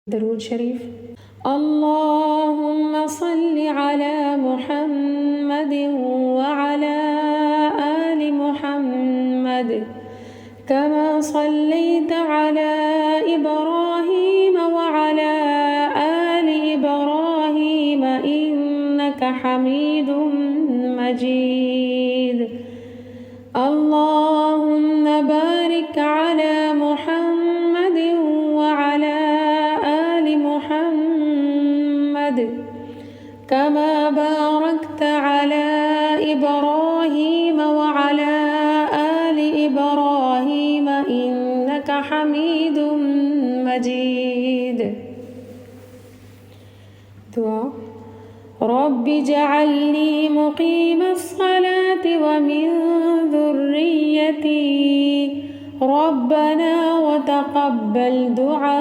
दरूद शरीफ। अल्लाहुम्मा सल्लि अला मुहम्मद व अला आलि मुहम्मद कमा सल्लैत अला इब्राहीम व अला आलि इब्राहीम इन्नका हमीदुम मजीद। अल्लाहुम्मा बारिक अला मुहम्मद व अला आलि मुहम्मद कमा बारकत अला इब्राहीम व अला आलि इब्राहीम इन्नका हमीदुम मजीद। दुआ। रब्बि जअलनी मुक़ीमस्सलाति व मिन ज़ुर्रिय्यती रब्बना व तक़ब्बल दुआ।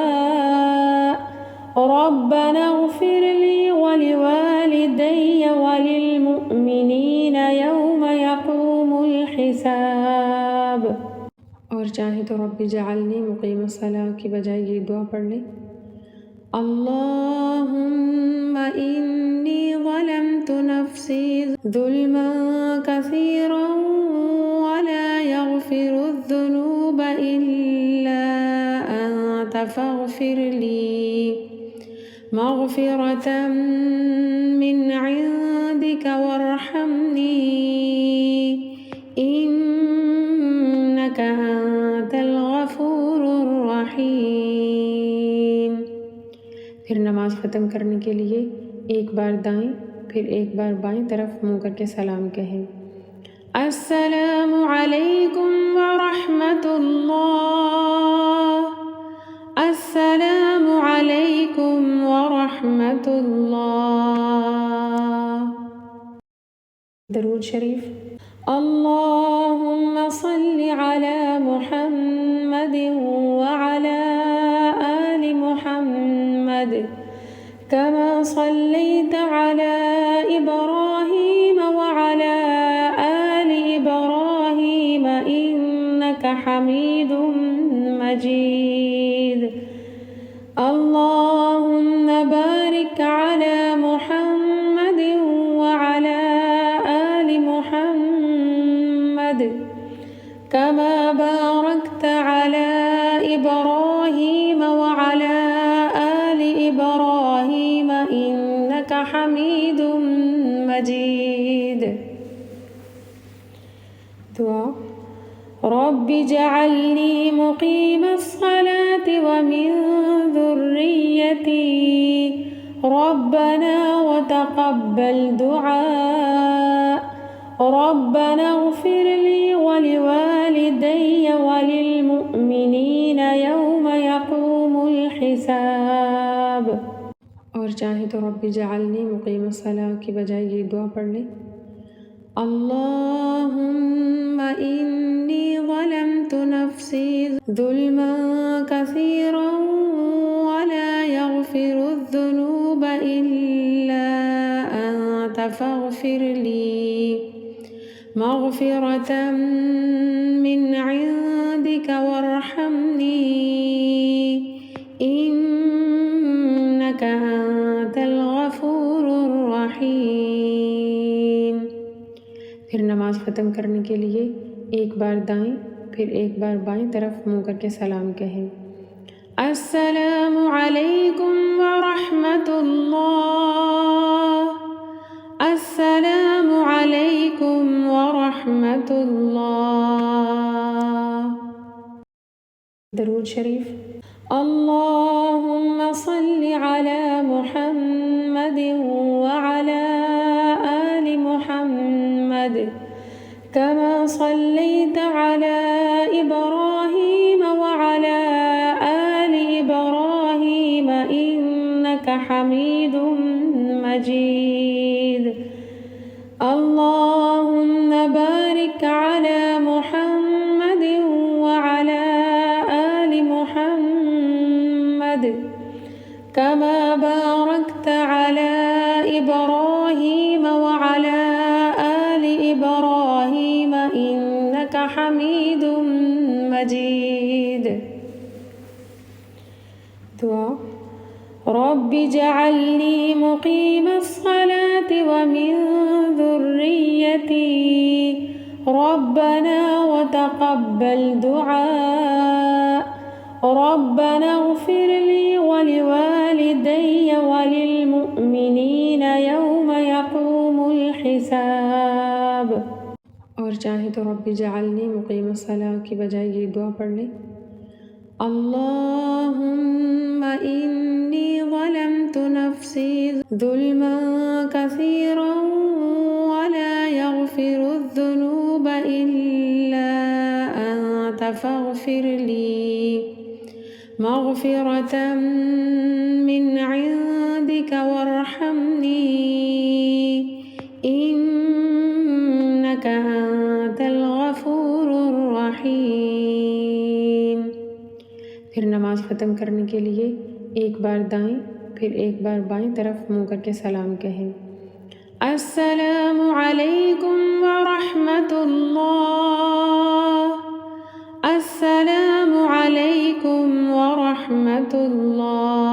रब्बना इग़फ़िर ली व लिवालिदैय व लिलमुअ्मिनीन यौम यक़ूमुल हिसाब। और चाहे तो रब्बि जअलनी मुक़ीमस्सलाह की बजाय ये दुआ पढ़ लें। अल्लाहुम्मा इन्नी ज़लमतु नफ़्सी ज़ुल्मन कसीरन व ला यग़फ़िरुज़्ज़ुनूब इल्ला अंत फ़ग़फ़िर ली मग़फ़िरतन मिन इंदिक वरहमनी इन्नका अंतल गफ़ूरुर रहीम। फिर नमाज ख़त्म करने के लिए एक बार दाएं फिर एक बार बाएं तरफ मुँह करके सलाम कहें। अस्सलामु अलैकुम व रहमतुल्लाह। अस्सलामु अलैकुम व रहमतुल्लाह। दरूद शरीफ। अल्लाहुम्मा सल्लि अला मुहम्मद व अला आलि मुहम्मद कमा सल्लैत अला इब्राहीम व अला आलि इब्राहीम इन्नका हमीदुम मजीद। अल्लाहुम्मा बारिक अला मुहम्मद व अला आलि मुहम्मद कमा बारकत अला इब्राहीम व अला आलि इब्राहीम इन्नका हमीदुम मजीद। दुआ। रब्बि जअलनी मुक़ीमस्सलाति व मिन ज़ुर्रिय्यती रब्बना व तक़ब्बल दुआ। रब्बना इग़फ़िर ली व लिवालिदैय व लिलमुअ्मिनीन यौम यक़ूमुल हिसाब। और चाहे तो रब्बि जअलनी मुक़ीमस्सलाह की बजाय ये दुआ पढ़ लें। अल्लाहुम्मा इन्नी ज़लमतु नफ़्सी ज़ुल्मन कसीरन व ला यग़फ़िरुज़्ज़ुनूब इल्ला अंत फ़ग़फ़िर ली मग़फ़िरतन मिन इंदिक वरहमनी इन्नका अंतल गफ़ूरुर रहीम। फिर नमाज ख़त्म करने के लिए एक बार दाएं फिर एक बार बाएं तरफ मुँह करके सलाम कहें। अस्सलामु अलैकुम व रहमतुल्लाह। अस्सलामु अलैकुम व रहमतुल्लाह। दरूद शरीफ। अल्लाहुम्मा सल्लि अला मुहम्मद व अला आलि मुहम्मद कमा सल्लैत अला इब्राहीम व अला आलि इब्राहीम इन्नका हमीदुम मजीद। अल्लाहुम्मा बारिक अला मुहम्मद व अला आलि मुहम्मद कमा बारकत अला इब्राहीम व अला आलि इब्राहीम इन्नका हमीदुम मजीद। दुआ। रब्बि जअलनी मुक़ीमस्सलाति व मिन ज़ुर्रिय्यती रब्बना व तक़ब्बल दुआ रब्बना इग़फ़िर ली व लिवालिदैय व लिलमुअ्मिनीना यौम यक़ूमुल हिसाब। और चाहे तो रब्बि जअलनी मुक़ीमस्सलाह की बजाय ये दुआ पढ़ लें, अल्लाहुम्मा इन्नी ज़लमतु नफ़्सी ज़ुल्मन कसीरन व ला यग़फ़िरुज़्ज़ुनूब इल्ला अंत फ़ग़फ़िर ली मग़फ़िरतन मिन इंदिक वरहमनी इन्नका अंतल गफ़ूरुर रहीम। फिर नमाज ख़त्म करने के लिए एक बार दाएं फिर एक बार बाएं तरफ मुँह करके सलाम कहें, अस्सलामु अलैकुम व रहमतुल्लाह, अस्सलामु अलैकुम व रहमतुल्लाह।